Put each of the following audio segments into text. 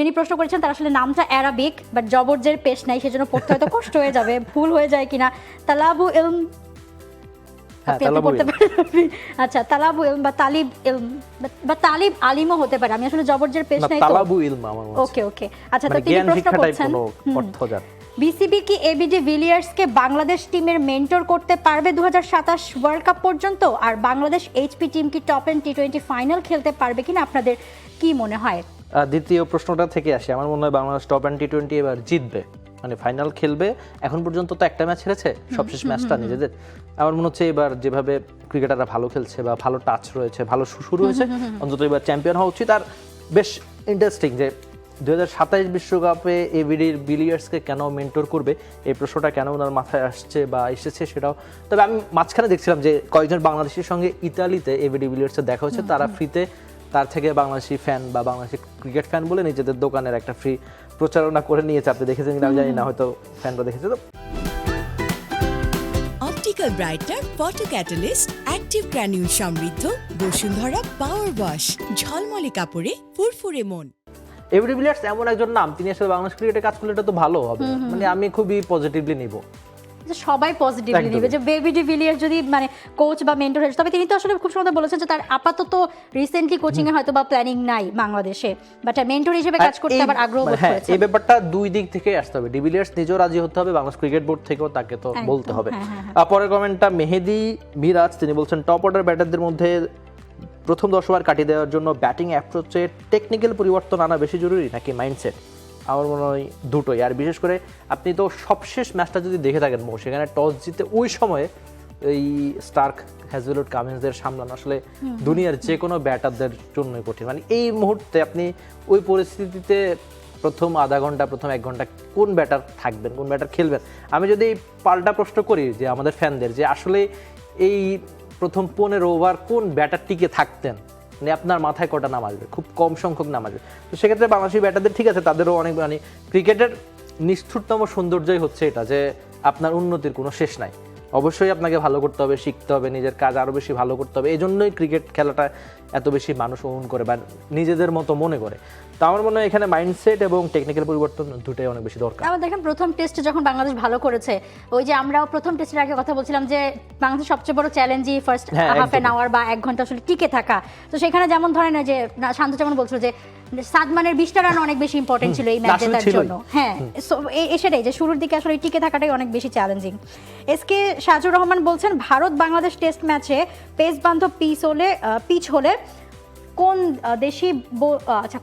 যিনি প্রশ্ন করেছেন তার আসলে নামটা অ্যারাবিক, বাট জবরজের পেশ নাই, সেজন্য পড়তে হয়তো কষ্ট হয়ে যাবে, ভুল হয়ে যায় কিনা। তালাবু ইলম, আপনি পড়তে পারেন। আচ্ছা, তালাবু ইলম বা তালিব ইলম বা তালিব আলিমও হতে পারে। আমি আসলে জবরজের পেশ নাই তো। তালাবু ইলম আমার মনে ওকে ওকে। আচ্ছা, তো তিনি প্রশ্ন করছেন বিসিবি কি এবিডি ভিলিয়ার্সকে বাংলাদেশ টিমের মেন্টর করতে পারবে 2027 ওয়ার্ল্ড কাপ পর্যন্ত? আর বাংলাদেশ এইচপি টিম কি টপ 10 টি20 ফাইনাল খেলতে পারবে কিনা আপনাদের কি মনে হয়? দ্বিতীয় প্রশ্নটা থেকে আসে, আমার মনে হয় বাংলাদেশ টপ টি20 এবার জিতবে, মানে ফাইনাল খেলবে। এখন পর্যন্ত তো একটা ম্যাচ হেরেছে, সবশেষ ম্যাচটা নিজেদের। আমার মনে হচ্ছে এবার যেভাবে ক্রিকেটাররা ভালো খেলছে বা ভালো টাচ রয়েছে, ভালো শুরু হয়েছে, অন্তত এবার চ্যাম্পিয়ন হওয়া উচিত। আর বেশ ইন্টারেস্টিং যে 2027 বিশ্বকাপে এবিডির বিলিয়ার্সকে কেন মেন্টর করবে, এই প্রশ্নটা কেন ওনার মাথায় আসছে বা এসেছে সেটাও। তবে আমি মাঝখানে দেখছিলাম যে কয়েকজন বাংলাদেশের সঙ্গে ইতালিতে এবিডি বিলিয়ার্সের দেখা হচ্ছে, তারা ফ্রিতে তার থেকে বাংলাদেশি ফ্যান বা বাংলাদেশি ক্রিকেট ফ্যান বলে নিজেদের দোকানের একটা ফ্রি প্রচারণা করে নিয়েছে। আপনি দেখেছেন কিনা আমি জানি না, হয়তো ফ্যানরা দেখেছে। তো optical brighter photo catalyst active granule সমৃদ্ধ বসুন্ধরা পাওয়ার ওয়াশ, ঝলমলে কাপড়ে ফুরফুরে মন। এবিডি বিলিয়ার্স এমন একজন নাম, তিনি আসলে বাংলাদেশ ক্রিকেটে কাজ করলে এটা তো ভালো হবে, মানে আমি খুবই পজিটিভলি নিব। সবাই পজিটিভলি নেবে যে এবিডি ভিলিয়ার্স যদি মানে কোচ বা মেন্টর হয়। তবে তিনি তো আসলে খুব সুন্দর বলেছেন যে তার আপাতত রিসেন্টলি কোচিং এ হয়তো বা প্ল্যানিং নাই বাংলাদেশে, বাট মেন্টর হিসেবে কাজ করতে আবার আগ্রহ বোধ করেছেন। এই ব্যাপারটা দুই দিক থেকে আসতে হবে, ডিভিলিয়ার্স নিজেও রাজি হতে হবে, বাংলাদেশ ক্রিকেট বোর্ড থেকেও তাকে তো বলতে হবে। পরের কমেন্টটা মেহেদি মিরাজ, তিনি বলছেন টপ অর্ডার ব্যাটারদের মধ্যে প্রথম 10 ওভার কাটিয়ে দেওয়ার জন্য ব্যাটিং অ্যাপ্রোচে টেকনিক্যাল পরিবর্তন আনা বেশি জরুরি নাকি মাইন্ডসেট? আমার মনে হয় দুটোই। আর বিশেষ করে আপনি তো সবশেষ ম্যাচটা যদি দেখে থাকেন, সেখানে টস জিতে ওই সময়ে এই স্টার্ক, হ্যাজেলউড, কামিন্সদের সামলানো আসলে দুনিয়ার যে কোনো ব্যাটারদের জন্যই কঠিন। মানে এই মুহূর্তে আপনি ওই পরিস্থিতিতে প্রথম আধা ঘন্টা, প্রথম 1 ঘন্টা কোন ব্যাটার থাকবেন, কোন ব্যাটার খেলবেন? আমি যদি পাল্টা প্রশ্ন করি যে আমাদের ফ্যানদের, যে আসলে এই প্রথম 15 ওভার কোন ব্যাটার টিকে থাকতেন, মানে আপনার মাথায় কটা নাম আসবে? খুব কম সংখ্যক নাম আসবে। তো সেক্ষেত্রে বাংলাদেশি ব্যাটারদের ঠিক আছে, তাদেরও অনেক, মানে ক্রিকেটের নিষ্ঠুরতম সৌন্দর্যই হচ্ছে এটা যে আপনার উন্নতির কোনো শেষ নাই। অবশ্যই আপনাকে ভালো করতে হবে, শিখতে হবে, নিজের কাজ আরও বেশি ভালো করতে হবে। এই জন্যই ক্রিকেট খেলাটা এত বেশি মানুষ অনুসরণ করে বা নিজেদের মতো মনে করে। তো আমার মনে হয় এখানে মাইন্ডসেট এবং টেকনিক্যাল পরিবর্তন দুটোই অনেক বেশি দরকার। আবার দেখেন প্রথম টেস্টে যখন বাংলাদেশ ভালো করেছে, ওই যে আমরাও প্রথম টেস্টের আগে কথা বলছিলাম যে বাংলাদেশের সবচেয়ে বড় চ্যালেঞ্জই ফার্স্ট হাফ অ্যান আওয়ার বা 1 ঘন্টা আসলে টিকে থাকা। তো সেখানে যেমন ধরেন যে শান্ত যেমন বলছিল যে সাদমানের 20টা রান অনেক বেশি ইম্পর্টেন্ট ছিল এই ম্যাচ জেতার জন্য। হ্যাঁ, সেটাই যে শুরুর দিকে আসলে টিকে থাকাটাই অনেক বেশি চ্যালেঞ্জিং। এসকে সাজুর রহমান বলছেন ভারত বাংলাদেশ টেস্ট ম্যাচে পেস বান্ধব পিচ হলে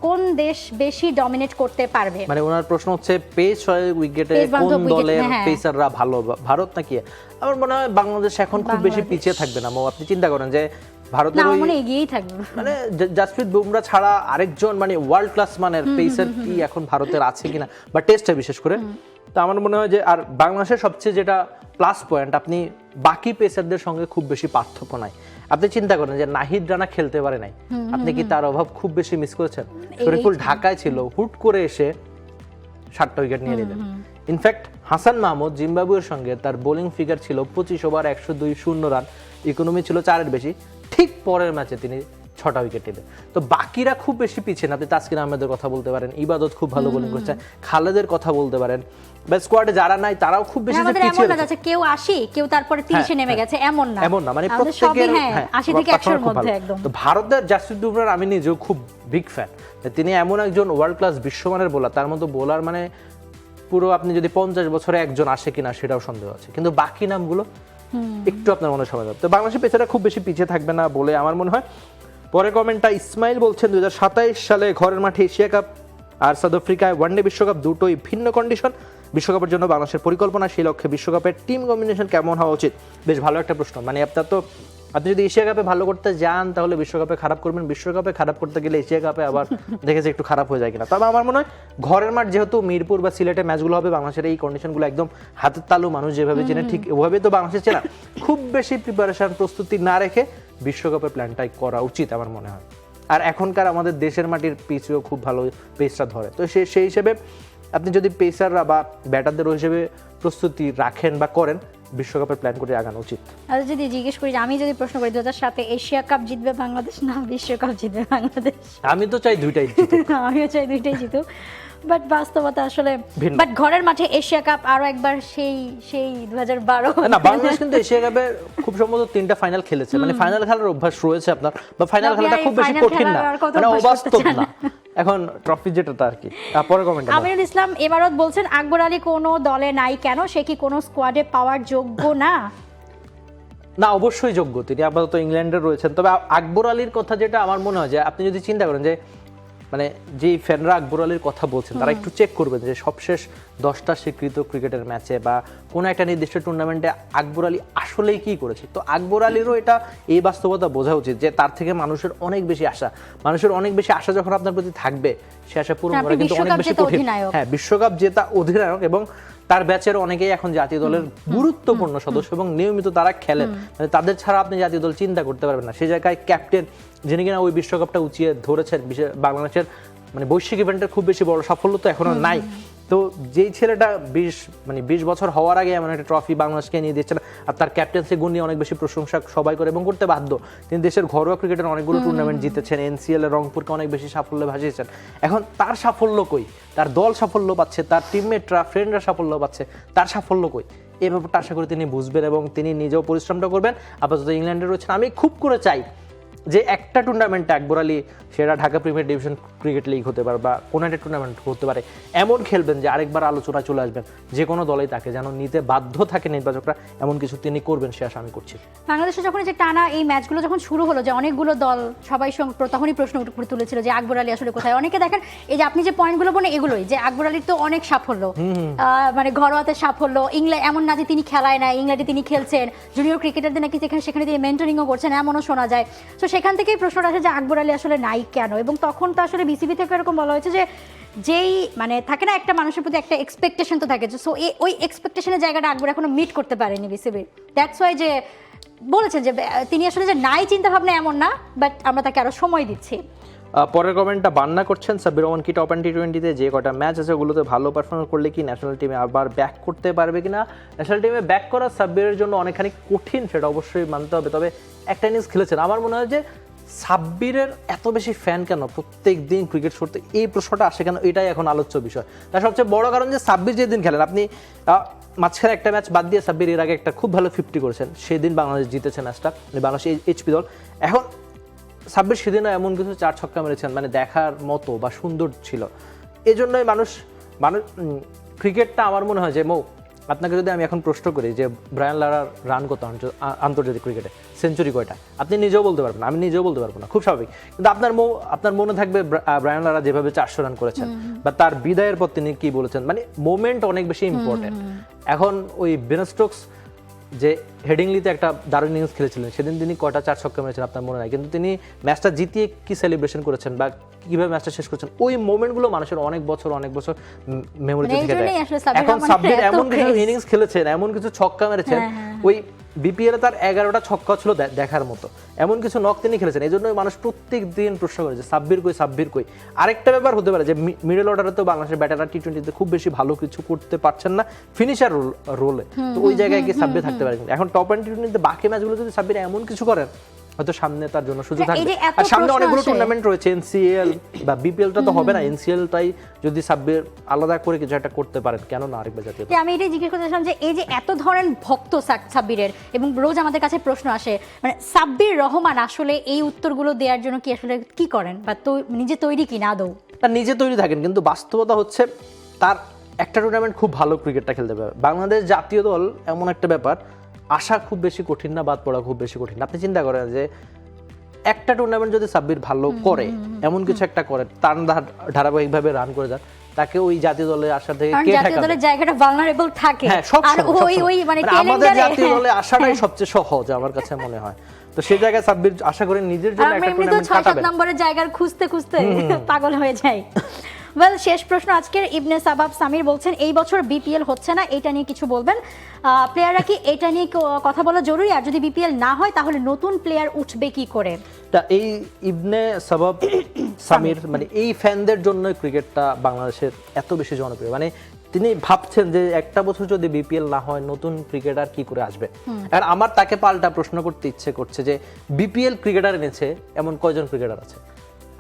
কোন দেশ বেশি ডমিনেট করতে পারবে? মানে ওনার প্রশ্ন হচ্ছে পেস হয় উইকেটে কোন দলের পেসাররা ভালো, ভারত নাকি? আমার মনে হয় বাংলাদেশ এখন খুব বেশি পিছিয়ে থাকবে না। আপনি চিন্তা করেন যে ভারতের এগিয়েই থাকবে, মানে জাসপ্রীত বুমরা ছাড়া আরেকজন মানে ওয়ার্ল্ড ক্লাস মানের পেসার কি এখন ভারতের আছে কিনা, বা টেস্টে বিশেষ করে। তো আমার মনে হয় যে আর বাংলাদেশের সবচেয়ে যেটা প্লাস পয়েন্ট, আপনি বাকি পেসারদের সঙ্গে খুব বেশি পার্থক্য নাই। আপনি চিন্তা করেন যে নাহিদ রানা খেলতে পারে নাই, আপনি কি তার অভাব খুব বেশি মিস করেছেন? শরীফুল ঢাকায় ছিল, হুট করে এসে 7টা উইকেট নিয়ে নিলেন। ইনফ্যাক্ট হাসান মাহমুদ জিম্বাবুয়ের সঙ্গে তার বোলিং ফিগার ছিল 25 ওভার 102 রান, ইকোনমি ছিল 4-এর বেশি, ঠিক পরের ম্যাচে তিনি 6টা উইকেট নিলেন। তো বাকিরা খুব বেশি পিছিয়ে না। আপনি তাসকিন আহমেদের কথা বলতে পারেন, ইবাদত খুব ভালো বোলিং করছে, খালেদের কথা বলতে পারেন, বা স্কোয়াডে যারা নাই তারাও খুব বেশি পিছিয়ে আছে। কেউ 80, কেউ তারপরে 30-এ নেমে গেছে, এমন না, মানে প্রত্যেকের 80 থেকে 100 এর মধ্যে একদম। তো ভারতের জাসপ্রীত বুমরার আমি নিজেও খুব বিগ ফ্যান। তিনি এমন একজন ওয়ার্ল্ড ক্লাস বিশ্বমানের বোলার, তার মতো বোলার মানে পুরো আপনি যদি 50 বছরে একজন আসে কিনা সেটাও সন্দেহ আছে। কিন্তু বাকি নামগুলো একটু আপনার মনে সময় যাবে। তো বাংলাদেশের পেসাররা খুব বেশি পিছিয়ে থাকবে না বলে আমার মনে হয়। পরের কমেন্টটা ইসমাইল বলছেন 2027 সালে ঘরের মাঠে এশিয়া কাপ আর সাউথ আফ্রিকায় ওয়ানডে বিশ্বকাপ, দুটোই ভিন্ন কন্ডিশন। বিশ্বকাপের জন্য বাংলাদেশের পরিকল্পনা, সেই লক্ষ্যে বিশ্বকাপের টিম কম্বিনেশন কেমন হওয়া উচিত? বেশ ভালো একটা প্রশ্ন। মানে আপনি যদি এশিয়া কাপে ভালো করতে যান তাহলে বিশ্বকাপে খারাপ করবেন, বিশ্বকাপে খারাপ করতে গেলে এশিয়া কাপে আবার দেখেছে একটু খারাপ হয়ে যায় কিনা। তবে আমার মনে হয় ঘরের মাঠ যেহেতু মিরপুর বা সিলেটে ম্যাচগুলো হবে, বাংলাদেশের এই কন্ডিশনগুলো একদম হাতের তালু, মানুষ যেভাবে চেনে ঠিক ওভাবে তো বাংলাদেশের চেনা। খুব বেশি প্রিপারেশন প্রস্তুতি না রেখে বিশ্বকাপের প্ল্যানটাই করা উচিত আমার মনে হয়। আর এখনকার আমাদের দেশের মাটির পিচও খুব ভালো পেসটা ধরে। তো সেই হিসেবে আপনি যদি পেসাররা বা ব্যাটারদের হিসেবে প্রস্তুতি রাখেন বা করেন, বিশ্বকাপের প্ল্যান করে আগানো উচিত। আর যদি জিজ্ঞেস করি, আমি যদি প্রশ্ন করি 2007 এশিয়া কাপ জিতবে বাংলাদেশ না বিশ্বকাপ জিতবে বাংলাদেশ, আমি তো চাই দুইটাই জিতুক। আমিও চাই দুইটাই জিতুক, বাট বাস্তবতা আসলে ভিন্ন। বাট ঘরের মাঠে এশিয়া কাপ আরো একবার সেই 2012 না, বাংলাদেশ কিন্তু এশিয়া কাপে খুব সম্ভবত 3টা ফাইনাল খেলেছে, মানে ফাইনাল খেলার অভ্যাস রয়েছে আপনার, বা ফাইনাল না, খেলাটা ভাই, খুব বেশি final কঠিন না, খেলার আর কত মানে অভ্যাস অবাস্তব করতে চান? না এখন ট্রফি যেটা আর কি। পরে কমেন্ট আমিনুল ইসলাম এমারত বলছেন আকবর আলী কোনো দলে নাই কেন, সে কি কোনো স্কোয়াডে পাওয়ার যোগ্য না? না, অবশ্যই যোগ্য, তিনি আপাতত ইংল্যান্ডে রয়েছেন। তবে আকবর আলীর কথা যেটা আমার মনে হয় যে আপনি যদি চিন্তা করেন যে মানে যে ফ্যানরা আকবর আলীর কথা বলছেন তারা একটু চেক করবেন যে সবশেষ 10টা স্বীকৃত ক্রিকেটের ম্যাচে বা কোনো একটা নির্দিষ্ট টুর্নামেন্টে আকবর আলী আসলেই কি করেছে। তো আকবর আলীরও এটা এই বাস্তবতা বোঝা উচিত যে তার থেকে মানুষের অনেক বেশি আশা যখন আপনার প্রতি থাকবে, সে আশা পূরণ করা কিন্তু অনেক বেশি কঠিন। হ্যাঁ, বিশ্বকাপ জেতা অধিনায়ক এবং তার ব্যাচের অনেকেই এখন জাতীয় দলের গুরুত্বপূর্ণ সদস্য এবং নিয়মিত তারা খেলেন, মানে তাদের ছাড়া আপনি জাতীয় দল চিন্তা করতে পারবেন না। সেই জায়গায় ক্যাপ্টেন যিনি কিনা ওই বিশ্বকাপটা উঁচিয়ে ধরেছেন, বাংলাদেশের মানে বৈশ্বিক ইভেন্টের খুব বেশি বড় সাফল্য তো এখনো নাই। তো যেই ছেলেটা 20 বছর হওয়ার আগে এমন একটা ট্রফি বাংলাদেশকে নিয়ে দিচ্ছেন, আর তার ক্যাপ্টেন্সি গুণ নিয়ে অনেক বেশি প্রশংসা সবাই করে এবং করতে বাধ্য। তিনি দেশের ঘরোয়া ক্রিকেটের অনেকগুলো টুর্নামেন্ট জিতেছেন, এনসিএল এ রংপুরকে অনেক বেশি সাফল্যে ভাসিয়েছেন। এখন তার সাফল্য কই? তার দল সাফল্য পাচ্ছে, তার টিমমেটরা ফ্রেন্ডরা সাফল্য পাচ্ছে, তার সাফল্য কই? এই ব্যাপারটা আশা করি তিনি বুঝবেন এবং তিনি নিজেও পরিশ্রমটা করবেন। আপাতত ইংল্যান্ডে রয়েছেন। আমি খুব করে চাই যে একটা টুর্নামেন্টে আকবর আলী, সেটা Dhaka premier division cricket league হতে পারে বা কোনো একটা টুর্নামেন্ট হতে পারে, এমন খেলবেন যে আরেকবার আলোচনায় চলে আসবেন, যে কোনো দলেই তাকে যেন নিতে বাধ্য থাকে নির্বাচকরা, এমন কিছু তিনি করবেন সে আশা আমি করছি। বাংলাদেশে যখন যে টানা এই ম্যাচগুলো যখন শুরু হলো, যে অনেকগুলো দল সবাই সঙ্গে তখনই প্রশ্ন উঠে তুলেছিল যে আকবর আলী আসলে কোথায়। অনেকে দেখেন এই যে আপনি যে পয়েন্টগুলো বলেন এগুলোই, যে আকবর আলীর তো অনেক সাফল্য, মানে ঘরোয়াতে সাফল্য, ইংল্যান্ড এমন না যে তিনি খেলায় না, ইংল্যান্ডে তিনি খেলছেন, জুনিয়র ক্রিকেটারদের নাকি সেখানে তিনি মেন্টরিংও করছেন, এমনও শোনা যায়। তো সেখান থেকেই প্রশ্নটা আসে যে আকবর আলী আসলে নাই কেন। এবং তখন তো আসলে বিসিবি থেকে এরকম বলা হয়েছে যে যেই মানে থাকে না একটা মানুষের প্রতি একটা এক্সপেকটেশন তো থাকে, সো ওই এক্সপেকটেশনের জায়গাটা আকবর এখনো মিট করতে পারেনি বিসিবি। দ্যাটস ওয়াই যে বলেছেন যে তিনি আসলে যে নাই চিন্তা ভাবনা এমন না, বাট আমরা তাকে আরো সময় দিচ্ছি। পরের কমেন্টটা বান্না করছেন সাব্বির রহমান, কি টপ অ্যান্ড টি20তে যে কটা ম্যাচ আছে ওগুলোতে ভালো পারফরমেন্স করলে কি ন্যাশনাল টিমে আবার ব্যাক করতে পারবে কিনা? ন্যাশনাল টিমে ব্যাক করা সাব্বিরের জন্য অনেকখানি কঠিন, সেটা অবশ্যই মানতে হবে। তবে একটা ইনিংস খেলেছেন, আমার মনে হয় যে সাব্বিরের এত বেশি ফ্যান কেন প্রত্যেক দিন ক্রিকেট শুরুতে, এই প্রশ্নটা আসে কেন, এটাই এখন আলোচ্য বিষয়। তার সবচেয়ে বড় কারণ যে সাব্বির যেদিন খেলেন, আপনি মাঝখানে একটা ম্যাচ বাদ দিয়ে সাব্বির এর আগে একটা খুব ভালো 50 করেছেন, সেদিন বাংলাদেশ জিতেছে ম্যাচটা, মানে বাংলাদেশ এইচপি দল। এখন সাব্বির সেদিনও এমন কিছু 4 ছক্কা মেরেছেন মানে দেখার মতো বা সুন্দর ছিল। এই জন্যই মানুষ ক্রিকেটটা আমার মনে হয় যে আপনাকে যদি আমি এখন প্রশ্ন করি যে ব্রায়ান লারার রান কত আন্তর্জাতিক ক্রিকেটে, সেঞ্চুরি কয়টা, আপনি নিজেও বলতে পারবেন না, আমি নিজেও বলতে পারবো না, খুব স্বাভাবিক। কিন্তু আপনার মনে থাকবে ব্রায়ান লারা যেভাবে 400 রান করেছেন বা তার বিদায়ের পর তিনি কি বলেছেন, মানে মোমেন্ট অনেক বেশি ইম্পর্টেন্ট। এখন ওই বেন স্টোকস যে হেডিংলিতে একটা দারুণ ইনিংস খেলেছিলেন, সেদিন তিনি কয়টা 4 ছক্কা মেরেছেন আপনার মনে নাই, কিন্তু তিনি ম্যাচটা জিতিয়ে কি সেলিব্রেশন করেছেন বা কিভাবে ম্যাচটা শেষ করেছেন, ওই মোমেন্টগুলো মানুষের অনেক বছর মেমোরিতে থেকে যায়। এখন সাব্বির এমন কিছু ইনিংস খেলেছেন, এমন কিছু ছক্কা মেরেছেন, ওই বিপিএল তার 11টা ছক্কা ছিল দেখার মতো, এমন কিছু নক তিনি খেলেছেন। এই জন্যই মানুষ প্রত্যেক দিন প্রশ্ন করে যে সাব্বির কই। আরেকটা ব্যাপার হতে পারে যে মিডল অর্ডারে তো বাংলাদেশের ব্যাটাররা টি20তে খুব বেশি ভালো কিছু করতে পারছেন না ফিনিশার রোলে, তো ওই জায়গায় গিয়ে সাব্বির থাকতে পারে। এখন টপ অ্যান্ড টি20তে বাকি ম্যাচগুলো যদি সাব্বির এমন কিছু করেন, হয়তো সামনে তার জন্য সুযোগ থাকবে। আর সামনে অনেকগুলো টুর্নামেন্ট রয়েছে, এনসিএল বা বিপিএলটা তো হবে না, এনসিএলটাই যদি সাব্বির আলাদা করে কিছু একটা করতে পারেন, কেন না আরেকবার জাতীয়। আমি এটাই জিজ্ঞেস করতে চাইছিলাম যে এই যে এত ধরনের ভক্ত সাব্বিরের এবং রোজ আমাদের কাছে প্রশ্ন আসে, মানে সাব্বির রহমান আসলে এই উত্তরগুলো দেওয়ার জন্য কি আসলে কি করেন বা নিজে তৈরি কি না আদৌ? তার নিজে তৈরি থাকেন, কিন্তু বাস্তবতা হচ্ছে তার একটা টুর্নামেন্ট খুব ভালো ক্রিকেটটা খেলতে পারে। বাংলাদেশ জাতীয় দল এমন একটা ব্যাপার, আশা খুব বেশি কঠিন না, বাদ পড়া খুব বেশি কঠিন। আপনি চিন্তা করেন যে একটা টুর্নামেন্ট যদি সাব্বির ভালো করে, এমন কিছু একটা করে, তার ধারাবাহিকভাবে রান করে যান, তাকে ওই জাতীয় দলে আসা থেকে কে ঠেকাবে? জাতীয় দলের জায়গাটা ভালনারেবল থাকে, আর ওই মানে আমাদের জাতীয় দলে আসাটাই সবচেয়ে সহজ আমার কাছে মনে হয়। তো সেই জায়গায় সাব্বির আশা করেন নিজের জন্য একটা টুর্নামেন্ট কাটাবেন। 6-7 নম্বরের জায়গার খুঁজতে পাগল হয়ে যায়। ওয়েল, শেষ প্রশ্ন আজকের। ইবনে সাবাব সামির বলছেন এই বছর বিপিএল হচ্ছে না, এটা নিয়ে কিছু বলবেন? প্লেয়াররা কি এটা নিয়ে কথা বলা জরুরি? আর যদি বিপিএল না হয় তাহলে নতুন প্লেয়ার উঠবে কি করে? তা এই ইবনে সাবাব সামির মানে এই ফ্যানদের জন্য ক্রিকেটটা বাংলাদেশের এত বেশি জনপ্রিয়। মানে তিনি ভাবছেন যে একটা বছর যদি বিপিএল না হয় নতুন ক্রিকেটার কি করে আসবে। আর আমার তাকে পাল্টা প্রশ্ন করতে ইচ্ছে করছে যে বিপিএল ক্রিকেটার এনেছে এমন কয়জন ক্রিকেটার আছে?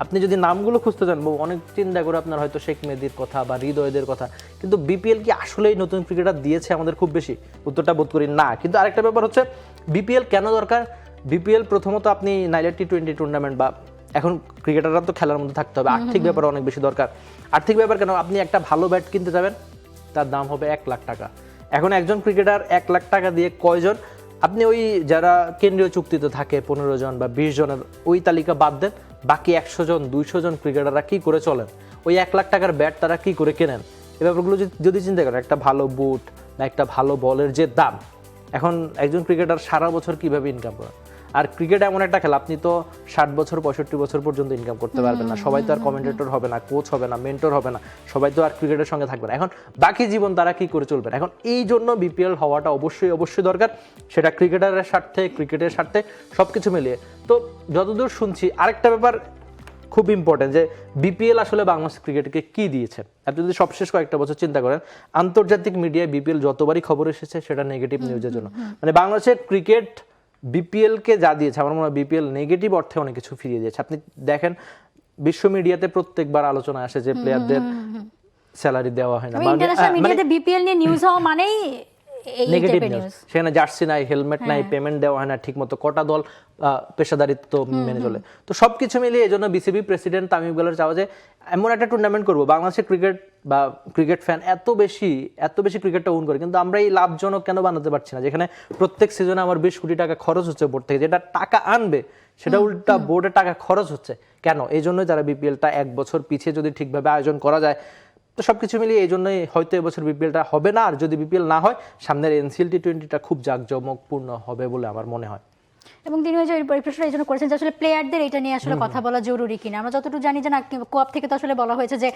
আপনি যদি নামগুলো খুঁজতে যান, অনেক চিন্তা করে আপনার হয়তো শেখ মেহেদীর কথা বা হৃদয়দের কথা, কিন্তু বিপিএল কি আসলেই নতুন ক্রিকেটার দিয়েছে আমাদের খুব বেশি? উত্তরটা বোধ করি না। কিন্তু আরেকটা ব্যাপার হচ্ছে বিপিএল কেন দরকার? বিপিএল প্রথমত আপনি নাইলে টি20 টুর্নামেন্ট বা এখন ক্রিকেটাররা তো খেলার মধ্যে থাকতে হবে, আর্থিক ব্যাপার অনেক বেশি দরকার। আর্থিক ব্যাপার কেন? আপনি একটা ভালো ব্যাট কিনতে যাবেন, তার দাম হবে 1 লাখ টাকা। এখন একজন ক্রিকেটার 1 লাখ টাকা দিয়ে কয়জন? আপনি ওই যারা কেন্দ্রীয় চুক্তিতে থাকে 15 জন বা 20 জনের ওই তালিকা বাদ দেন, বাকি 100 জন 200 জন ক্রিকেটাররা কি করে চলেন? ওই 1 লাখ টাকার ব্যাট তারা কি করে কেনেন? এই ব্যাপারগুলো যদি চিন্তা করেন, একটা ভালো বুট বা একটা ভালো বলের যে দাম, এখন একজন ক্রিকেটার সারা বছর কিভাবে ইনকাম করে? আর ক্রিকেট এমন একটা খেলা, আপনি তো 60 বছর 65 বছর পর্যন্ত ইনকাম করতে পারবেন না। সবাই তো আর কমেন্টেটর হবে না, কোচ হবে না, মেন্টর হবে না, সবাই তো আর ক্রিকেটের সঙ্গে থাকবে না। এখন বাকি জীবন তারা কি করে চলবেন? এখন এই জন্য বিপিএল হওয়াটা অবশ্যই দরকার, সেটা ক্রিকেটারের স্বার্থে, ক্রিকেটের স্বার্থে, সবকিছু মিলিয়ে। তো যতদূর শুনছি আরেকটা ব্যাপার খুব ইম্পর্টেন্ট, যে বিপিএল আসলে বাংলাদেশ ক্রিকেটকে কি দিয়েছে। আপনি যদি সবশেষ কয়েকটা বছর চিন্তা করেন, আন্তর্জাতিক মিডিয়ায় বিপিএল যতবারই খবর এসেছে সেটা নেগেটিভ নিউজের জন্য। মানে বাংলাদেশের ক্রিকেট বিপিএল কে যা দিয়েছে, আমার মনে হয় বিপিএল নেগেটিভ অর্থে অনেক কিছু ফিরিয়ে দিয়েছে। আপনি দেখেন বিশ্ব মিডিয়াতে প্রত্যেকবার আলোচনা আসে যে প্লেয়ারদের স্যালারি দেওয়া হয় না, ইন্টারন্যাশনাল মিডিয়াতে বিপিএল নিয়ে নিউজ হওয়া মানেই নেগেটিভ নিউজ। সেখানে জার্সি নাই, হেলমেট নাই, পেমেন্ট দেওয়া হয় না ঠিকমতো, কটা দল পেশাদারিত্ব মেনে চলে। তো সবকিছু মিলিয়ে এই জন্য বিসিবি প্রেসিডেন্ট তামিম ইকবালের চাওয়া যে এমন একটা টুর্নামেন্ট করবো, বাংলাদেশের ক্রিকেট বা ক্রিকেট ফ্যান এত বেশি ক্রিকেটটা ওন করে, কিন্তু আমরা এই লাভজনক কেন বানাতে পারছি না? যেখানে প্রত্যেক সিজনে আমার 20 কোটি টাকা খরচ হচ্ছে বোর্ড থেকে, যেটা টাকা আনবে সেটা উল্টা বোর্ডে টাকা খরচ হচ্ছে কেন? এই জন্যই যারা বিপিএলটা 1 বছর পিছিয়ে যদি ঠিকভাবে আয়োজন করা যায়, তো সবকিছু মিলিয়ে এই জন্যই হয়তো এবছর বিপিএলটা হবে না। আর যদি বিপিএল না হয়, সামনের এনসিএল টি20টা খুব জাঁকজমকপূর্ণ হবে বলে আমার মনে হয়। এবং তিনি ওই যে প্রশ্নটা এই জন্য করেছেন যে আসলে প্লেয়ারদের এটা নিয়ে আসলে কথা বলা জরুরি কিনা। আমরা যতটুকু জানি যে না, কোয়াপ থেকে তো আসলে বলা হয়েছে যে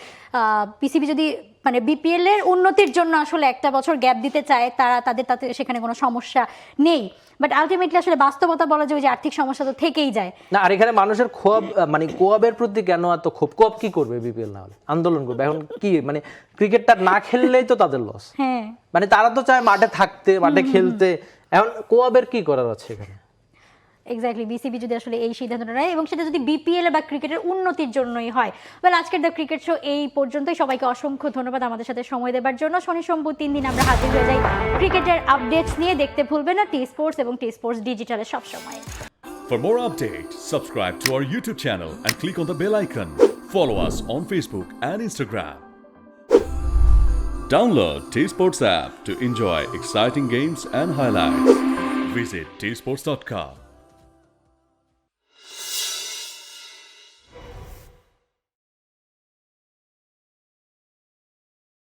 পিসিবি যদি মানে বিপিএল এর উন্নতির জন্য আসলে একটা বছর গ্যাপ দিতে চায়, তাদের তাতে সেখানে কোনো সমস্যা নেই। বাট আলটিমেটলি আসলে বাস্তবতা বলা যায় যে আর্থিক সমস্যা তো থেকেই যায় না। আর এখানে মানুষের ক্ষোভ, মানে কোয়াবের প্রতি কেন এত ক্ষোভ? কোয়াব কি করবে বিপিএল না হলে? আন্দোলন করবে। এখন কি মানে ক্রিকেটটা না খেললেই তো তাদের লস। হ্যাঁ, মানে তারা তো চায় মাঠে থাকতে, মাঠে খেলতে। এখন কোয়াবের কি করার আছে এখানে? এক্স্যাক্টলি। বিসিবি যদি আসলে এই সিদ্ধান্তটা নেয় এবং সেটা যদি বিপিএল বা ক্রিকেটের উন্নতির জন্যই হয়। ওয়েল, আজকের দ্য ক্রিকেট শো এই পর্যন্তই। সবাইকে অসংখ্য ধন্যবাদ আমাদের সাথে সময় দেওয়ার জন্য। শনি সোমবার 3 দিন আমরা হাজির হয়ে যাই ক্রিকেটের আপডেটস নিয়ে। দেখতে ভুলবেন না টি স্পোর্টস এবং টি স্পোর্টস ডিজিটালে সবসময়। For more updates, subscribe to our YouTube channel and click on the bell icon. Follow us on Facebook and Instagram. Download T Sports app to enjoy exciting games and highlights. Visit tsports.com.